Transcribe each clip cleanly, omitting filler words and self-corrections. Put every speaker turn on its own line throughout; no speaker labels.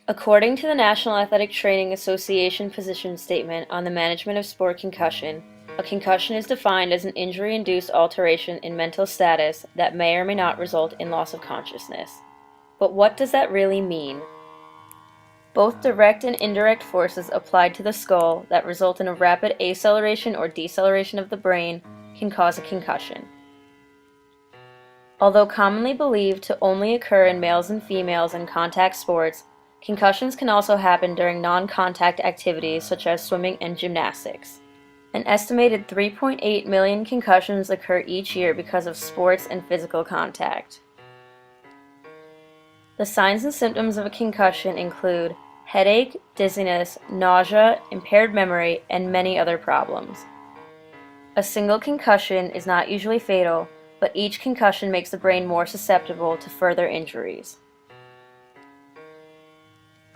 According to the National Athletic Training Association position statement on the management of sport concussion, a concussion is defined as an injury-induced alteration in mental status that may or may not result in loss of consciousness. But what does that really mean? Both direct and indirect forces applied to the skull that result in a rapid acceleration or deceleration of the brain can cause a concussion. Although commonly believed to only occur in males and females in contact sports, concussions can also happen during non-contact activities such as swimming and gymnastics. An estimated 3.8 million concussions occur each year because of sports and physical contact. The signs and symptoms of a concussion include headache, dizziness, nausea, impaired memory, and many other problems. A single concussion is not usually fatal, but each concussion makes the brain more susceptible to further injuries.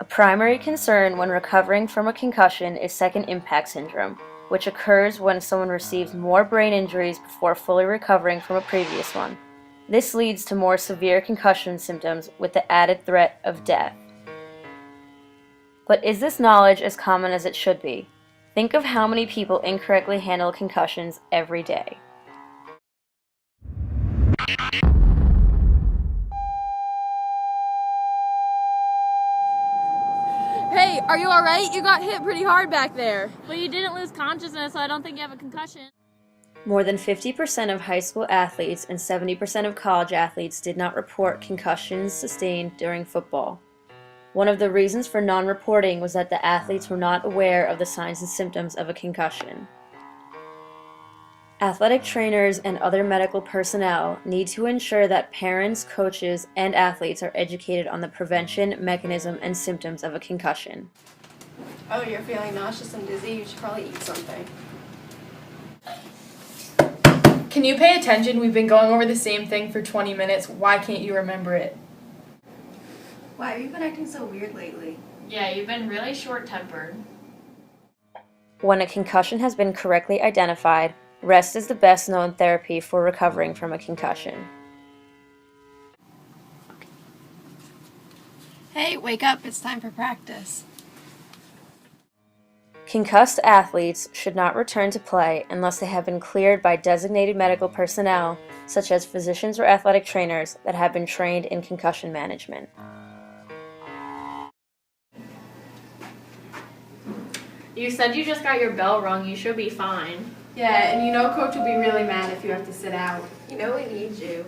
A primary concern when recovering from a concussion is second impact syndrome, which occurs when someone receives more brain injuries before fully recovering from a previous one. This leads to more severe concussion symptoms with the added threat of death. But is this knowledge as common as it should be? Think of how many people incorrectly handle concussions every day.
Hey, are you alright? You got hit pretty hard back there.
But you didn't lose consciousness, so I don't think you have a concussion.
More than 50% of high school athletes and 70% of college athletes did not report concussions sustained during football. One of the reasons for non-reporting was that the athletes were not aware of the signs and symptoms of a concussion. Athletic trainers and other medical personnel need to ensure that parents, coaches, and athletes are educated on the prevention, mechanism, and symptoms of a concussion.
Oh, you're feeling nauseous and dizzy? You should probably eat something.
Can you pay attention? We've been going over the same thing for 20 minutes. Why can't you remember it?
Why have you been acting so weird lately?
Yeah, you've been really short-tempered.
When a concussion has been correctly identified, rest is the best known therapy for recovering from a concussion.
Hey, wake up. It's time for practice.
Concussed athletes should not return to play unless they have been cleared by designated medical personnel, such as physicians or athletic trainers that have been trained in concussion management.
You said you just got your bell rung. You should be fine.
Yeah, and you know Coach will be really mad if you have to sit out. You know we need you.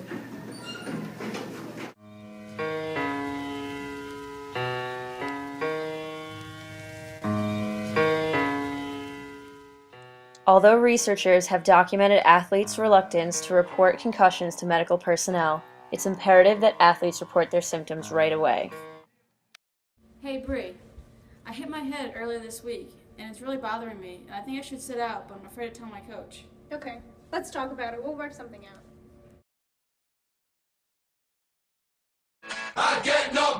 Although researchers have documented athletes' reluctance to report concussions to medical personnel, it's imperative that athletes report their symptoms right away.
Hey Bree, I hit my head earlier this week, and it's really bothering me. I think I should sit out, but I'm afraid to tell my coach.
Okay, let's talk about it. We'll work something out.
I get no